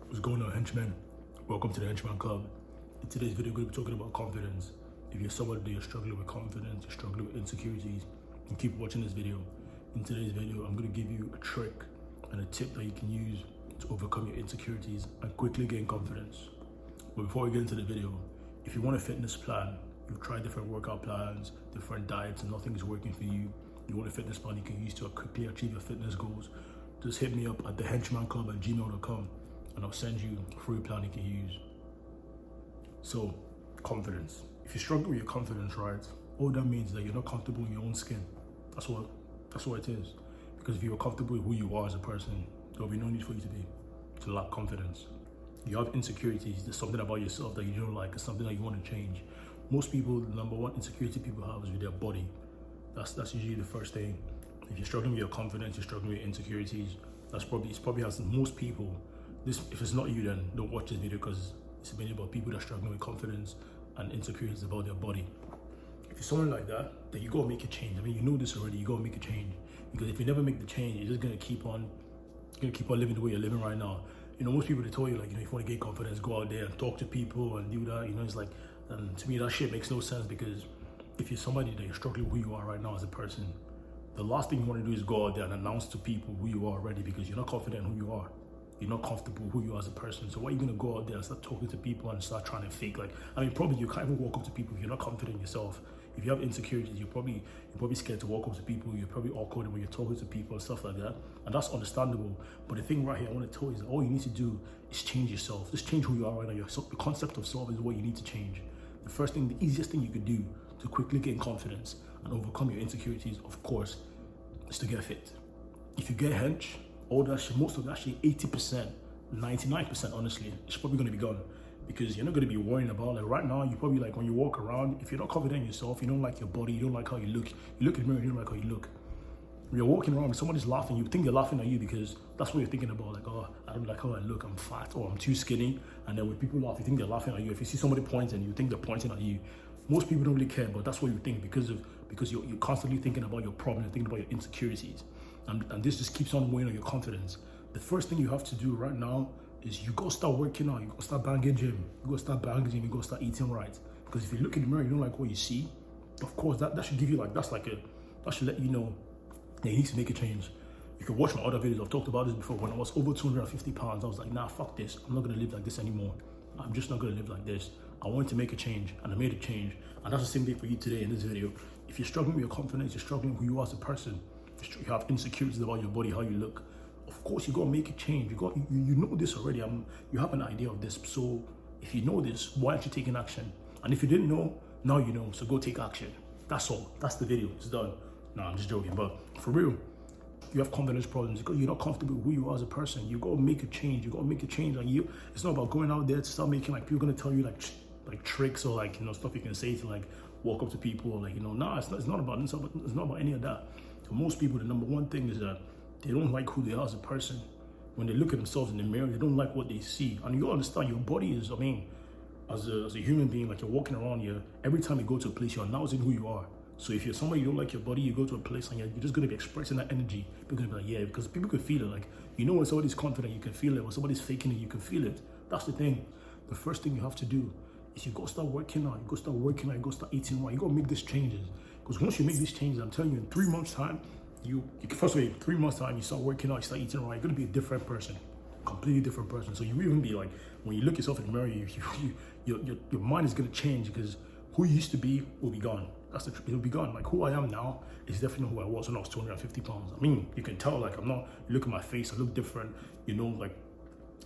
What's going on, henchmen? Welcome to the Henchman Club. In today's video, we're going to be talking about confidence. If you're somebody that you're struggling with confidence, you're struggling with insecurities, and keep watching this video. In today's video, I'm going to give you a trick and a tip that you can use to overcome your insecurities and quickly gain confidence. But before we get into the video, if you want a fitness plan, you've tried different workout plans, different diets, and nothing is working for you, you want a fitness plan you can use to quickly achieve your fitness goals, just hit me up at thehenchmanclub@gmail.com. and I'll send you a free plan you can use. So, confidence. If you struggle with your confidence, right, all that means is that you're not comfortable in your own skin. That's what it is. Because if you're comfortable with who you are as a person, there'll be no need for you to lack confidence. You have insecurities, there's something about yourself that you don't like, it's something that you want to change. Most people, the number one insecurity people have is with their body. That's usually the first thing. If you're struggling with your confidence, you're struggling with insecurities, it's probably has most people. If it's not you, then don't watch this video, because it's mainly about people that are struggling with confidence and insecurities about their body. If you're someone like that, then you gotta make a change. I mean, you know this already, you gotta make a change. Because if you never make the change, you're just gonna keep on living the way you're living right now. You know, most people, they tell you, like, you know, if you want to gain confidence, go out there and talk to people and do that. You know, it's like, and to me, that shit makes no sense, because if you're somebody that you're struggling with who you are right now as a person, the last thing you want to do is go out there and announce to people who you are already, because you're not confident in who you are. You're not comfortable with who you are as a person. So why are you gonna go out there and start talking to people and start trying to fake? Like, I mean, probably you can't even walk up to people if you're not confident in yourself. If you have insecurities, you're probably scared to walk up to people. You're probably awkward when you're talking to people and stuff like that. And that's understandable. But the thing right here I want to tell you is that all you need to do is change yourself. Just change who you are right now. The concept of self is what you need to change. The first thing, the easiest thing you could do to quickly gain confidence and overcome your insecurities, of course, is to get fit. If you get hench, all that shit, most of that shit, 80%, 99% honestly, it's probably going to be gone, because you're not going to be worrying about, like, right now, you probably, like, when you walk around, if you're not confident in yourself, you don't like your body, you don't like how you look in the mirror, you don't like how you look. When you're walking around and somebody's laughing, you think they're laughing at you because that's what you're thinking about, like, oh, I don't like how I look, I'm fat, or I'm too skinny. And then when people laugh, you think they're laughing at you. If you see somebody pointing, you think they're pointing at you. Most people don't really care, but that's what you think, because you're constantly thinking about your problem, you're thinking about your insecurities. And this just keeps on weighing on your confidence. The first thing you have to do right now is you go start working out, you go start banging gym, you go start you go start eating right. Because if you look in the mirror, you don't like what you see, of course, that should give you, like, that should let you know that you need to make a change. You can watch my other videos, I've talked about this before. When I was over 250 pounds, I was like, nah, fuck this, I'm not gonna live like this anymore. I'm just not gonna live like this. I wanted to make a change, and I made a change. And that's the same thing for you today in this video. If you're struggling with your confidence, you're struggling with who you are as a person, you have insecurities about your body, how you look, of course you gotta make a change. You know this already. You have an idea of this. So if you know this, why aren't you taking action? And if you didn't know, now you know. So go take action. That's all. That's the video. It's done. No, I'm just joking. But for real, you have confidence problems because you're not comfortable with who you are as a person. You gotta make a change. You gotta make a change. Like, it's not about going out there to start making, like, people gonna tell you like tricks or, like, you know, stuff you can say to, like, walk up to people, or, like, you know, nah, it's not about any of that. For most people, the number one thing is that they don't like who they are as a person. When they look at themselves in the mirror, they don't like what they see. And you understand, your body is, I mean, as a human being, like, you're walking around here, every time you go to a place, you're announcing who you are. So if you're somebody, you don't like your body, you go to a place and you're just gonna be expressing that energy. People are gonna be like, yeah, because people can feel it. Like, you know, when somebody's confident, you can feel it. When somebody's faking it, you can feel it. That's the thing. The first thing you have to do is you go start working out, you go start eating right, you go make these changes. Because once you make these changes, I'm telling you, in 3 months' time, you first of all, 3 months time, you start working out, you start eating right, you're gonna be a different person, completely different person. So you will even be like, when you look yourself in the mirror, your mind is gonna change, because who you used to be will be gone. It'll be gone. Like, who I am now is definitely not who I was when I was 250 pounds. I mean, you can tell, like, I'm not, you look at my face, I look different, you know, like,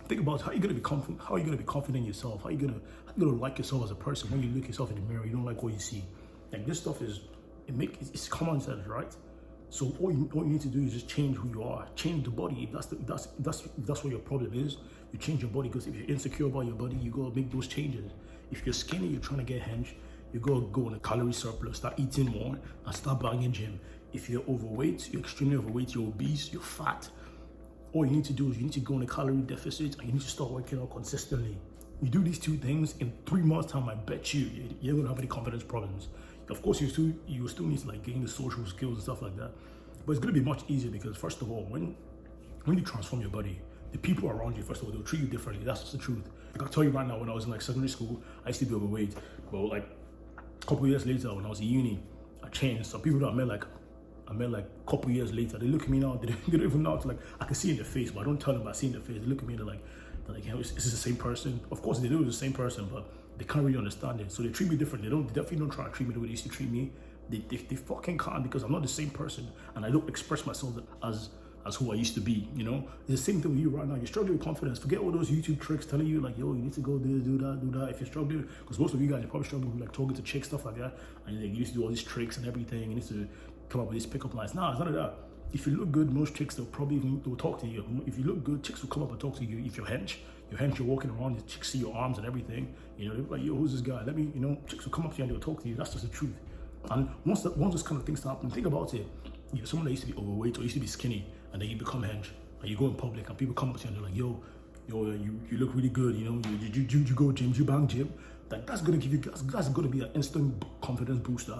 think about how you're gonna be confident, in yourself, how you gonna like yourself as a person. When you look yourself in the mirror, you don't like what you see. Like, this stuff it's common sense, right? So all you need to do is just change who you are, change the body. If that's what your problem is, you change your body. Because if you're insecure about your body, you gotta make those changes. If you're skinny, you're trying to get hench, you gotta go on a calorie surplus, start eating more, and start banging gym. If you're overweight, you're extremely overweight, you're obese, you're fat, all you need to do is you need to go on a calorie deficit, and you need to start working out consistently. You do these two things, in 3 months' time, I bet you're not gonna have any confidence problems. Of course, you still need to, like, gain the social skills and stuff like that. But it's gonna be much easier, because first of all, when you transform your body, the people around you, first of all, they'll treat you differently. That's just the truth. Like, I'll tell you right now, when I was in like secondary school, I used to be overweight. But like a couple of years later, when I was in uni, I changed. So people that I met like a couple of years later, they look at me now, they don't even know. Like, I can see in their face, but I don't tell them about seeing their face. They look at me, they're like, you know, is this the same person? Of course they know it's the same person, but they can't really understand it. So they treat me different. They definitely don't try to treat me the way they used to treat me. They fucking can't, because I'm not the same person, and I don't express myself as who I used to be, you know? It's the same thing with you right now. You're struggling with confidence. Forget all those YouTube tricks telling you like, yo, you need to go do this, do that. If you're struggling, because most of you guys are probably struggling with like talking to chicks, stuff like that, and like, you used to do all these tricks and everything, you need to come up with these pickup lines. Nah, it's none of that. If you look good, most chicks, they'll talk to you. If you look good, chicks will come up and talk to you. If you're hench, you're walking around, the chicks see your arms and everything, you know, they're like, yo, who's this guy? Let me, you know, chicks will come up to you and they'll talk to you. That's just the truth. And once those kind of things happen, think about it. You're someone that used to be overweight or used to be skinny, and then you become hench, and you go in public, and people come up to you and they're like, yo, you look really good, you know, you go gym, you bang gym. Like, that's gonna give you, that's gonna be an instant confidence booster.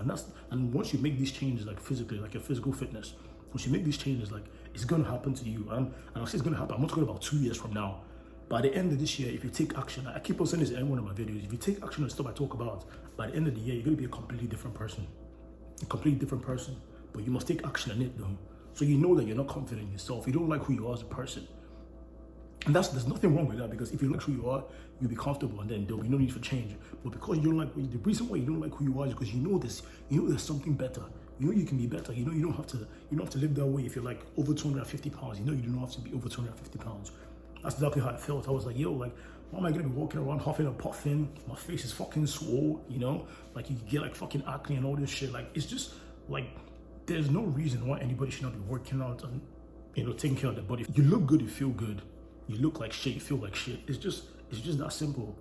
And once you make these changes, like physically, like your physical fitness, once you make these changes, like, it's gonna happen to you. And I'll say it's gonna happen. I'm not talking about 2 years from now. By the end of this year, if you take action, I keep on saying this in one of my videos, if you take action on stuff I talk about, by the end of the year, you're gonna be a completely different person. A completely different person. But you must take action on it though. So you know that you're not confident in yourself. You don't like who you are as a person. And there's nothing wrong with that, because if you like who you are, you'll be comfortable, and then there'll be no need for change. But because you don't like, the reason why you don't like who you are is because you know there's something better. You know you can be better. You know you don't have to live that way if you're like over 250 pounds. You know you don't have to be over 250 pounds. That's exactly how I felt. I was like, yo, like, why am I gonna be walking around huffing and puffing? My face is fucking swole, you know? Like, you get like fucking acne and all this shit. Like, it's just like, there's no reason why anybody should not be working out and, you know, taking care of their body. You look good, you feel good. You look like shit, you feel like shit. It's just that simple.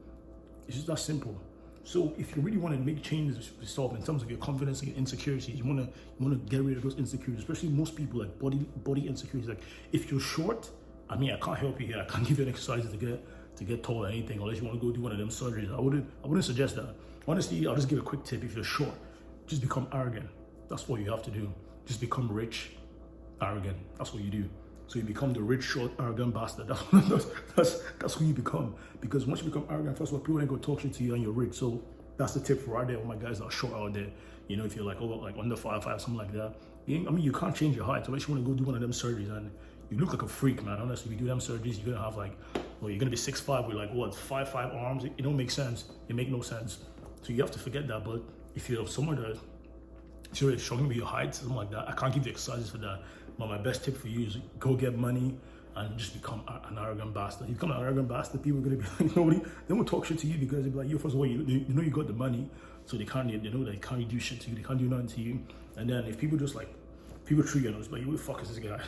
It's just that simple. So if you really want to make changes for yourself in terms of your confidence and your insecurities, you want to get rid of those insecurities, especially most people, like body insecurities. Like, if you're short, I mean, I can't help you here. I can't give you an exercise to get tall or anything, unless you want to go do one of them surgeries. I wouldn't suggest that. Honestly, I'll just give a quick tip. If you're short, just become arrogant. That's what you have to do. Just become rich, arrogant. That's what you do. So you become the rich, short, arrogant bastard. That's who you become. Because once you become arrogant, first of all, people ain't gonna talk shit to you and you're rich. So that's the tip for right there. All my guys that are short out there. You know, if you're like under 5'5", something like that. I mean, you can't change your height unless you want to go do one of them surgeries, and you look like a freak, man. Honestly, if you do them surgeries, you're gonna have like, well, you're gonna be 6'5" with like what, 5'5" arms. It don't make sense. It make no sense. So you have to forget that. But if you're someone that you're struggling with your height, something like that, I can't give you exercises for that. But my best tip for you is go get money and just become an arrogant bastard. You become an arrogant bastard, people are gonna be like, nobody, they won't talk shit to you, because they'll be like, yo, first of all, you know you got the money, so they know they can't do shit to you, they can't do nothing to you. And then if people just like, people treat you and it's like, who the fuck is this guy?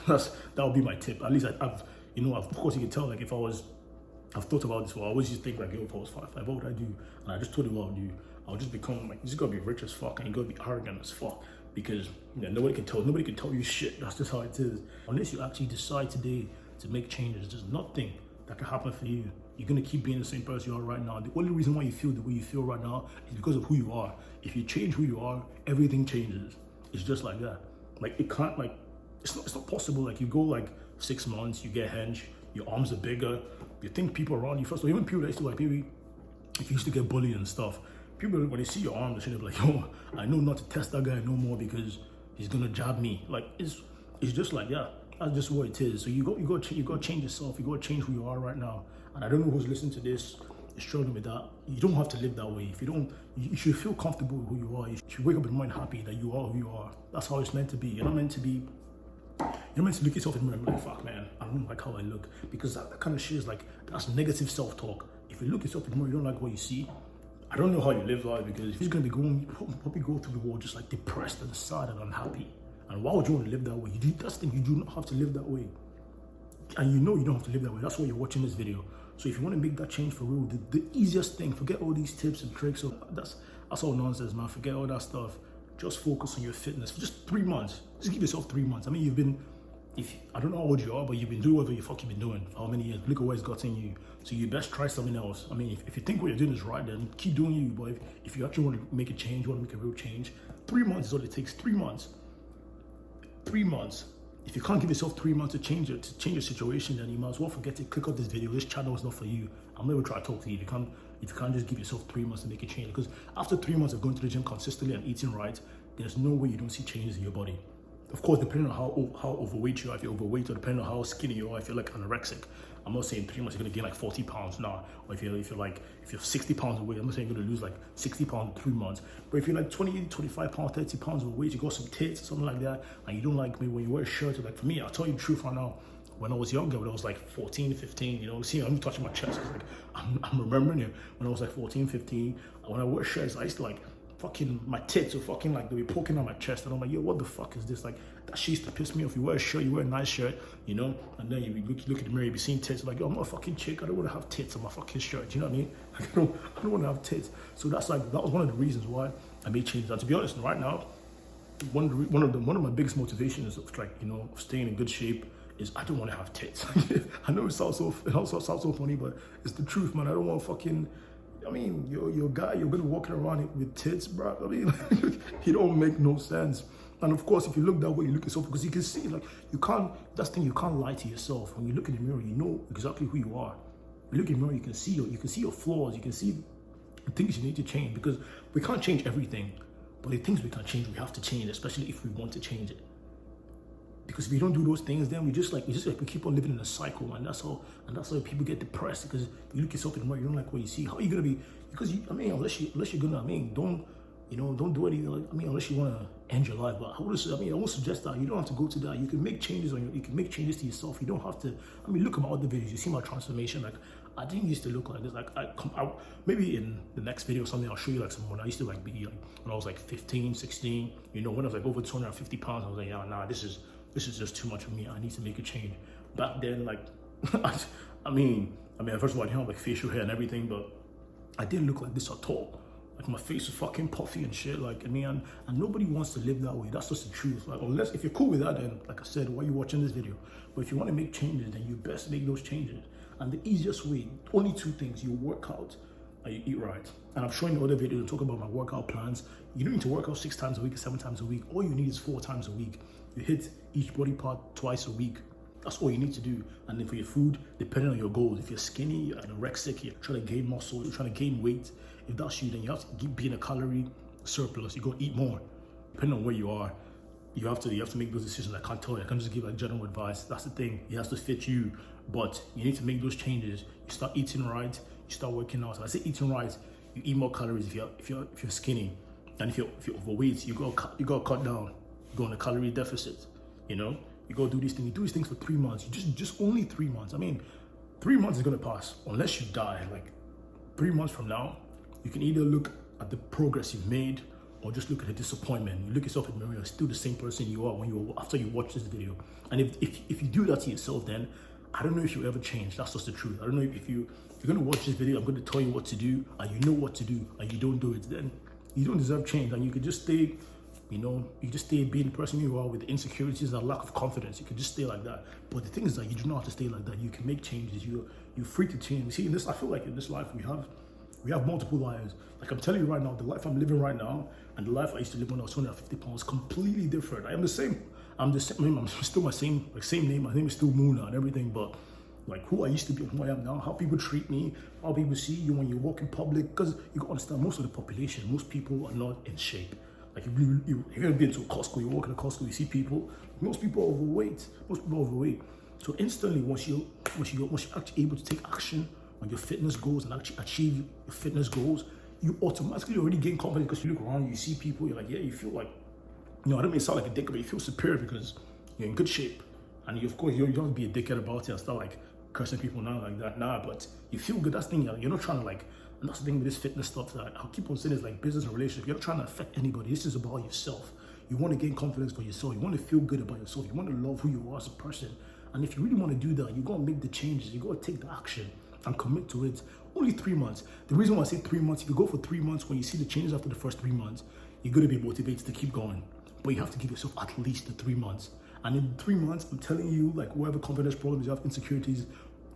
That would be my tip. At least I've of course you can tell, like, I've thought about this, well, I always just think like, yo, if I was 5'5", what would I do? And I just told you what I would do. I'll just become like, you just gotta be rich as fuck, and you gotta be arrogant as fuck, because nobody can tell you shit. That's just how it is. Unless you actually decide today to make changes, there's nothing that can happen for you. You're gonna keep being the same person you are right now. The only reason why you feel the way you feel right now is because of who you are. If you change who you are, everything changes. It's just like that. Like, it can't, like, it's not possible. Like, you go like 6 months, you get hench, your arms are bigger, you think people around you, first of all, even people that used to like, maybe if you used to get bullied and stuff, people, when they see your arms, they're like, yo, I know not to test that guy no more because he's gonna jab me. Like, it's just like, yeah, that's just what it is. So you got to change yourself. You got to change who you are right now. And I don't know who's listening to this is struggling with that. You don't have to live that way. If you don't, you should feel comfortable with who you are. You should wake up in your mind happy that you are who you are. That's how it's meant to be. You're not meant to look yourself in the mirror and be like, fuck, man, I don't like how I look, because that kind of shit is like, that's negative self-talk. If you look yourself in the mirror, you don't like what you see, I don't know how you live life, because if you're gonna be going, you probably go through the world just like depressed and sad and unhappy. And why would you want to live that way? That's the thing, you do not have to live that way. And you know you don't have to live that way. That's why you're watching this video. So if you want to make that change for real, the easiest thing, forget all these tips and tricks. So that's all nonsense, man. Forget all that stuff. Just focus on your fitness for just 3 months. Just give yourself 3 months. I mean, I don't know how old you are, but you've been doing whatever you fucking been doing for how many years. Look at where it's gotten you. So you best try something else. I mean, if you think what you're doing is right, then keep doing you. But if you actually want to make a change, you want to make a real change, 3 months is all it takes. 3 months. 3 months. If you can't give yourself 3 months to change it, to change your situation, then you might as well forget it. Click off this video. This channel is not for you. I'm never trying to talk to you. If you can't just give yourself 3 months to make a change, because after 3 months of going to the gym consistently and eating right, there's no way you don't see changes in your body. Of course, depending on how overweight you are, if you're overweight, or depending on how skinny you are, if you're like anorexic. I'm not saying 3 months you're gonna gain like 40 pounds now. Or if you're 60 pounds away, I'm not saying you're gonna lose like 60 pounds in 3 months. But if you're like 20, 25 pounds, 30 pounds overweight, you got some tits or something like that, and you don't like me when you wear a shirt, like for me, I'll tell you the truth right now. When I was younger, when I was like 14, 15, you know, see, I'm touching my chest, because like I'm remembering it. When I was like 14, 15, when I wore shirts, I used to like fucking, my tits were fucking like, they were poking on my chest, and I'm like, yo, what the fuck is this? Like, that shit used to piss me off. You wear a shirt, you wear a nice shirt, you know, and then you look in the mirror, you be seeing tits, like, yo, I'm not a fucking chick, I don't want to have tits on my fucking shirt, you know what I mean? Like, I don't want to have tits. So that's like, that was one of the reasons why I made changes. And to be honest, right now, one of my biggest motivations of like, you know, of staying in good shape is I don't want to have tits. I know it sounds so funny, but it's the truth, man. I don't want fucking, I mean, you're a guy, you're gonna walk around with tits, bro. I mean, it don't make no sense. And of course, if you look that way, you look at yourself, because you can see, like, you can't, that's the thing, you can't lie to yourself. When you look in the mirror, you know exactly who you are. You look in the mirror, you can see your flaws, you can see the things you need to change, because we can't change everything, but the things we can change, we have to change, especially if we want to change it. Because if you don't do those things, then we keep on living in a cycle, and that's how people get depressed, because you look yourself in the mirror, you don't like what you see. How are you gonna be? Because unless you're gonna, don't do anything. Like, unless you wanna end your life. But I won't suggest that. You don't have to go to that. You can make changes you can make changes to yourself. You don't have to. Look at my other videos. You see my transformation. Like, I didn't used to look like this. Like, maybe in the next video or something, I'll show you like some when I used to like be like when I was like 15, 16. You know, when I was like over 250 pounds, I was like, yeah, nah, this is just too much for me. I need to make a change. Back then, like, first of all, I didn't have like facial hair and everything, but I didn't look like this at all. Like, my face was fucking puffy and shit. Like, and nobody wants to live that way. That's just the truth. Like, unless if you're cool with that, then like I said, why are you watching this video? But if you want to make changes, then you best make those changes. And the easiest way, only two things: you work out and you eat right. And I'm showing you other videos and talk about my workout plans. You don't need to work out 6 times a week or 7 times a week. All you need is 4 times a week. You hit each body part twice a week. That's all you need to do. And then for your food, depending on your goals, if you're skinny, you're anorexic, you're trying to gain muscle, you're trying to gain weight, if that's you, then you have to be in a calorie surplus. You go eat more. Depending on where you are, you have to make those decisions. I can't tell you. I can't just give like general advice. That's the thing. It has to fit you. But you need to make those changes. You start eating right. You start working out. So I say eating right. You eat more calories if you're skinny, and if you're overweight, you go cut down. You go on a calorie deficit. You know, you go do these things. You do these things for 3 months. You just only 3 months. 3 months is gonna pass unless you die. Like 3 months from now, you can either look at the progress you've made or just look at the disappointment. You look yourself in the mirror, you're still the same person you are after you watch this video. And if you do that to yourself, then I don't know if you'll ever change. That's just the truth. I don't know if you're gonna watch this video, I'm gonna tell you what to do, and you know what to do, and you don't do it, then you don't deserve change. And you could just stay, you just stay being the person you are with the insecurities and lack of confidence. You could just stay like that. But the thing is that you do not have to stay like that. You can make changes. You're free to change. See, I feel like in this life we have multiple lives. Like, I'm telling you right now, the life I'm living right now and the life I used to live when I was 250 pounds, completely different. I'm still my same name. My name is still Muna and everything, but like who I used to be and who I am now, how people treat me, how people see you when you walk in public. Because you gotta understand, most of the population, most people are not in shape. Like, if you're gonna be into a Costco, you walk in a Costco, you see people, most people are overweight. So instantly, once you're actually able to take action on your fitness goals and actually achieve your fitness goals, you automatically already gain confidence, because you look around, you see people, you're like, yeah, you feel like, I don't mean to sound like a dick, but you feel superior because you're in good shape. And of course, you don't be a dickhead about it and start like cursing people now like that. Nah, but you feel good. That's the thing. You're not trying to like, and that's the thing with this fitness stuff that I'll keep on saying is like business and relationship. You're not trying to affect anybody. This is about yourself. You want to gain confidence for yourself. You want to feel good about yourself. You want to love who you are as a person. And if you really want to do that, you got to make the changes. You got to take the action and commit to it. Only 3 months. The reason why I say 3 months, if you go for 3 months, when you see the changes after the first 3 months, you're going to be motivated to keep going. But you have to give yourself at least the 3 months. And in 3 months, I'm telling you, like, whatever confidence problems you have, insecurities,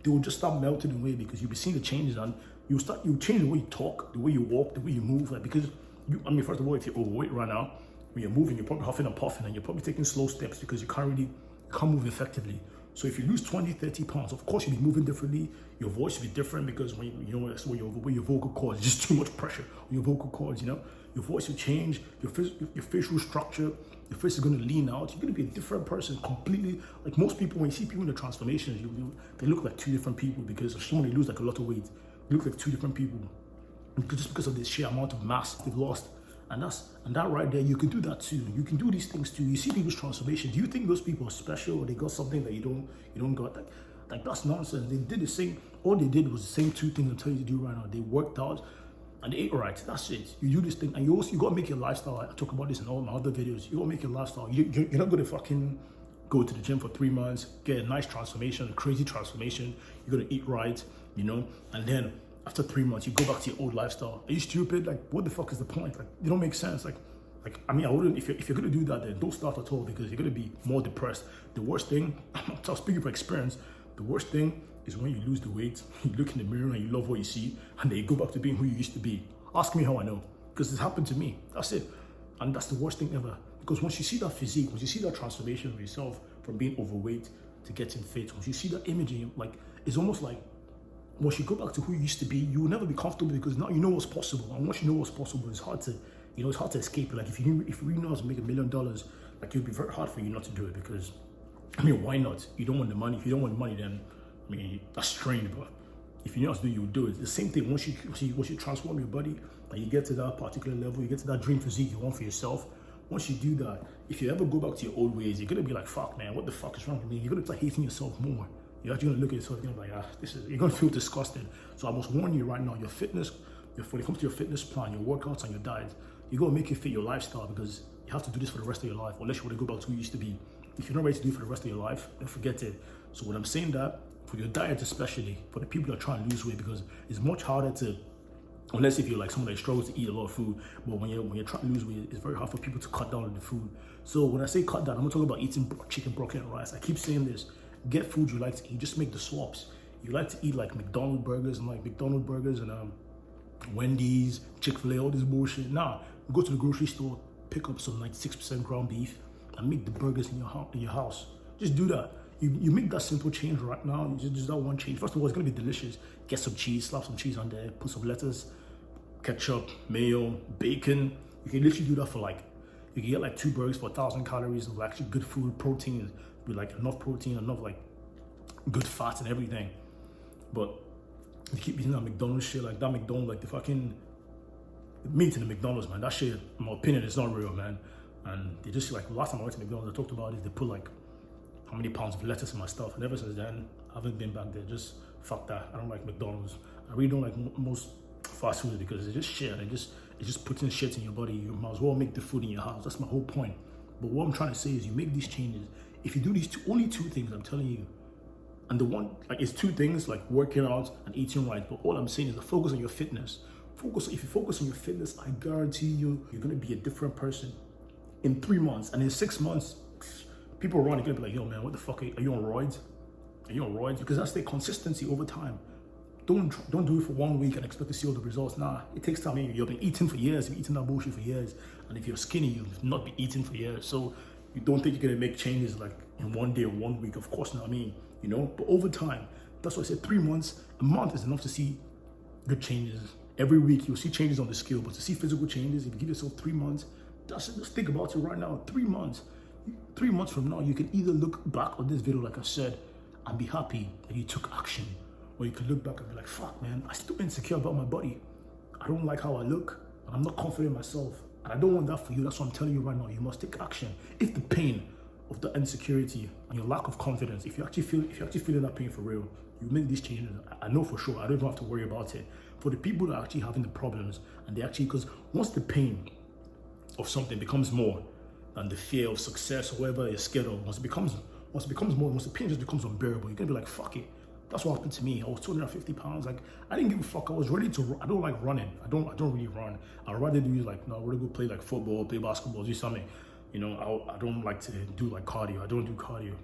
they will just start melting away, because you'll be seeing the changes, and you'll change the way you talk, the way you walk, the way you move. Like, because first of all, if you're overweight right now, when you're moving, you're probably huffing and puffing, and you're probably taking slow steps because you can't really you can't move effectively. So if you lose 20, 30 pounds, of course you'll be moving differently. Your voice will be different because when your vocal cords, it's just too much pressure on your vocal cords, your voice will change, your facial structure, your face is going to lean out. You're going to be a different person completely. Like most people, when you see people in the transformations, they look like two different people because if someone they lose like a lot of weight, they look like two different people. Just because of the sheer amount of mass they've lost. And that right there, you can do that too. You can do these things too. You see people's transformation. Do you think those people are special or they got something that you don't got? Like that's nonsense. They did the same. All they did was the same two things I'm telling you to do right now. They worked out and they ate right. That's it. You do this thing, and you gotta make your lifestyle. I talk about this in all my other videos. You gotta make your lifestyle. You're not gonna fucking go to the gym for 3 months, get a nice transformation, a crazy transformation. You're gonna eat right, and then after 3 months, you go back to your old lifestyle. Are you stupid? Like, what the fuck is the point? Like, it don't make sense. Like, I mean, I wouldn't, if you're gonna do that, then don't start at all because you're gonna be more depressed. The worst thing, I'm speaking from experience, the worst thing is when you lose the weight, you look in the mirror and you love what you see, and then you go back to being who you used to be. Ask me how I know, because it's happened to me. That's it. And that's the worst thing ever. Because once you see that physique, once you see that transformation of yourself from being overweight to getting fit, once you see that image, like, it's almost like, once you go back to who you used to be, you will never be comfortable because now you know what's possible. And once you know what's possible, it's hard to, it's hard to escape it. Like if you really know how to make $1 million, like it'll be very hard for you not to do it because, I mean, why not? You don't want the money. If you don't want the money, then, I mean, that's strange, but if you know how to do it, you'll do it. The same thing, once you transform your body and you get to that particular level, you get to that dream physique you want for yourself, once you do that, if you ever go back to your old ways, you're gonna be like, fuck man, what the fuck is wrong with me? You're gonna start hating yourself more. You're actually gonna look at yourself and you're like, you're gonna feel disgusted. So I must warn you right now, your fitness, when it comes to your fitness plan, your workouts and your diet, you're gonna make it fit your lifestyle because you have to do this for the rest of your life, unless you want to go back to who you used to be. If you're not ready to do it for the rest of your life, then forget it. So when I'm saying that, for your diet especially, for the people that are trying to lose weight, because it's much harder to, unless if you're like someone that struggles to eat a lot of food, but when you're trying to lose weight, it's very hard for people to cut down on the food. So when I say cut down, I'm not talking about eating chicken, broccoli, and rice. I keep saying this. Get food you like to eat, just make the swaps. You like to eat like McDonald's burgers and Wendy's, Chick-fil-A, all this bullshit. Nah, go to the grocery store, pick up some 96% ground beef and make the burgers in your house. Just do that. You make that simple change right now. Just that one change. First of all, it's gonna be delicious. Get some cheese, slap some cheese on there, put some lettuce, ketchup, mayo, bacon. You can literally do that for you can get like 2 burgers for 1,000 calories of actually good food, protein, with like enough protein, enough like good fats and everything. But you keep eating that McDonald's shit, like that McDonald's, like the fucking meat in the McDonald's, man. That shit, in my opinion, is not real, man. And they just like, last time I went to McDonald's, I talked about it, they put like how many pounds of lettuce in my stuff. And ever since then, I haven't been back there. Just fuck that. I don't like McDonald's. I really don't like most fast food because it's just shit. It's just putting shit in your body. You might as well make the food in your house. That's my whole point. But what I'm trying to say is you make these changes. If you do these only 2 things, I'm telling you, and the one, like it's 2 things, like working out and eating right. But all I'm saying is to focus on your fitness. If you focus on your fitness, I guarantee you, you're gonna be a different person in 3 months. And in 6 months, people around are gonna be like, yo man, what the fuck, are you on roids? Are you on roids? Because that's the consistency over time. Don't do it for 1 week and expect to see all the results. Nah, it takes time. You've been eating for years, you've eaten that bullshit for years. And if you're skinny, you've not been eating for years. So you don't think you're gonna make changes like in 1 day or 1 week. Of course not, but over time, that's why I said 3 months, a month is enough to see good changes. Every week you'll see changes on the scale, but to see physical changes, if you give yourself 3 months, just think about it right now. 3 months. 3 months from now, you can either look back on this video, like I said, and be happy that you took action. Or you can look back and be like, fuck man, I'm still insecure about my body. I don't like how I look, and I'm not confident in myself. And I don't want that for you. That's what I'm telling you right now. You must take action. If the pain of the insecurity and your lack of confidence, if you're actually feeling that pain for real, you make these changes. I know for sure. I don't even have to worry about it. For the people that are actually having the problems, and because once the pain of something becomes more than the fear of success or whatever you're scared of, once the pain just becomes unbearable, you're gonna be like, fuck it. That's what happened to me. I was 250 pounds. Like, I didn't give a fuck. I was ready to run. I don't like running. I don't really run. I'd rather do like, no, I want to go play like football, play basketball, do something. I don't like to do like cardio. I don't do cardio.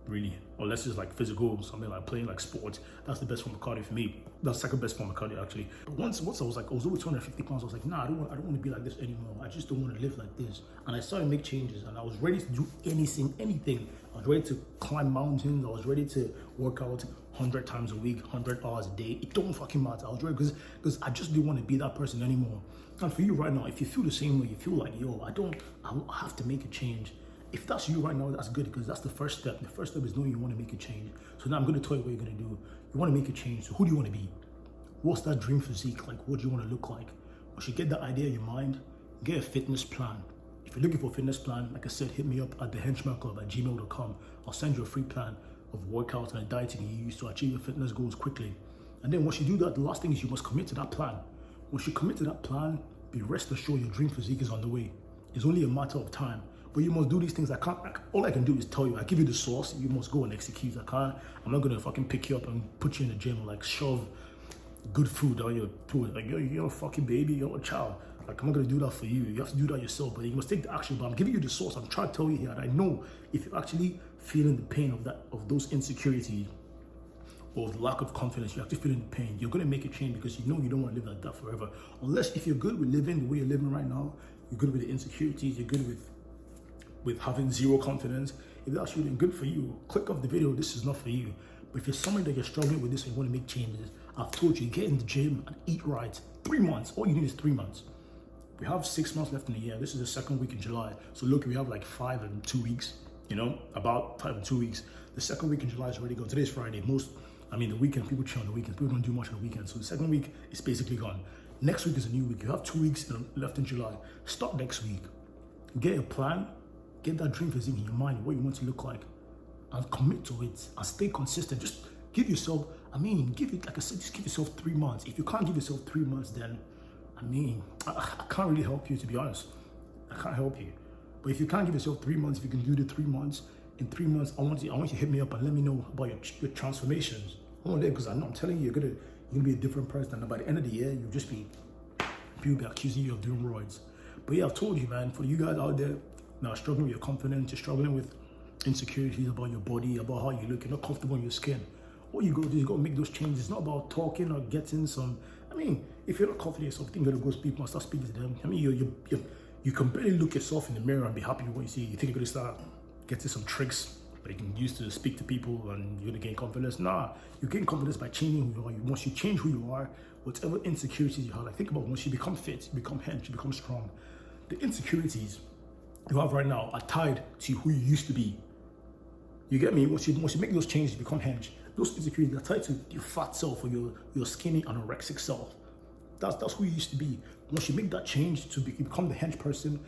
really, unless it's like physical, something like playing like sports. That's the best form of cardio for me. That's the second best form of cardio actually. But once I was over 250 pounds, I was like, nah, I don't want to be like this anymore. I just don't want to live like this. And I started to make changes, and I was ready to do anything. I was ready to climb mountains. I was ready to work out 100 times a week, 100 hours a day. It don't fucking matter. I was ready because I just didn't want to be that person anymore. And for you right now, if you feel the same way, you feel like, yo, I have to make a change. If that's you right now, that's good, because that's the first step. The first step is knowing you want to make a change. So now I'm going to tell you what you're going to do. You want to make a change. So who do you want to be? What's that dream physique? Like, what do you want to look like? Once you get that idea in your mind, get a fitness plan. If you're looking for a fitness plan, like I said, hit me up at thehenchmanclub@gmail.com. I'll send you a free plan of workouts and a diet you can use to achieve your fitness goals quickly. And then once you do that, the last thing is you must commit to that plan. Once you commit to that plan, be rest assured your dream physique is on the way. It's only a matter of time. But you must do these things. All I can do is tell you. I give you the source. You must go and execute. I'm not gonna fucking pick you up and put you in the gym and like shove good food down your throat. Like, you're a fucking baby, you're a child. Like, I'm not gonna do that for you. You have to do that yourself. But you must take the action. But I'm giving you the source. I'm trying to tell you here. And I know if you're actually feeling the pain of those insecurities or the lack of confidence, you're actually feeling the pain, you're gonna make a change, because you know you don't want to live like that forever. Unless if you're good with living the way you're living right now, you're good with the insecurities, you're good with having zero confidence. If that's really good for you, click off the video. This is not for you. But if you're somebody that you're struggling with this and you want to make changes, I've told you, get in the gym and eat right. 3 months. All you need is 3 months. We have 6 months left in the year. This is the second week in July. So look, we have like 5 and 2 weeks, about 5 and 2 weeks. The second week in July is already gone. Today's Friday. The weekend, people chill on the weekends. People don't do much on the weekend. So the second week is basically gone. Next week is a new week. You have 2 weeks left in July. Start next week. Get a plan. Get that dream physique in your mind, what you want to look like, and commit to it and stay consistent. Just give yourself, just give yourself 3 months. If you can't give yourself 3 months, then, I can't really help you, to be honest. I can't help you. But if you can't give yourself 3 months, if you can do the 3 months, in 3 months, I want you to hit me up and let me know about your transformations. Because I'm telling you, you're gonna be a different person. And by the end of the year, people be accusing you of doing roids. But yeah, I've told you, man, for you guys out there, now struggling with your confidence, you're struggling with insecurities about your body, about how you look, you're not comfortable in your skin. All you go do is go make those changes. It's not about talking or getting some. If you're not confident in yourself, think you're gonna go to people and start speaking to them. You can barely look yourself in the mirror and be happy with what you see. You think you're gonna start getting some tricks that you can use to speak to people and you're gonna gain confidence. Nah, you gain confidence by changing who you are. Once you change who you are, whatever insecurities you have, like think about once you become fit, you become hench, you become strong. The insecurities you have right now are tied to who you used to be. You get me? Once you make those changes, you become hench. Those insecurities are tied to your fat self or your skinny anorexic self. That's who you used to be. Once you make that change to become the hench person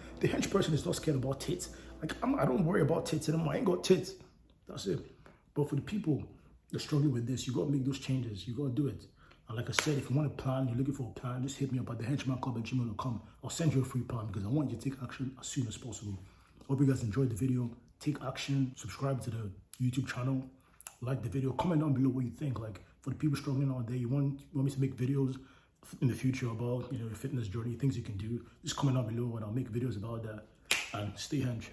is not scared about tits. Like, I don't worry about tits anymore. I ain't got tits. That's it. But for the people that struggle with this, you got to make those changes. You got to do it. And like I said, if you want a plan, you're looking for a plan, just hit me up at thehenchmanclub@gmail.com. I'll send you a free plan because I want you to take action as soon as possible. Hope you guys enjoyed the video. Take action. Subscribe to the YouTube channel. Like the video. Comment down below what you think. Like, for the people struggling out there, you want me to make videos in the future about your fitness journey, things you can do. Just comment down below and I'll make videos about that. And stay hench.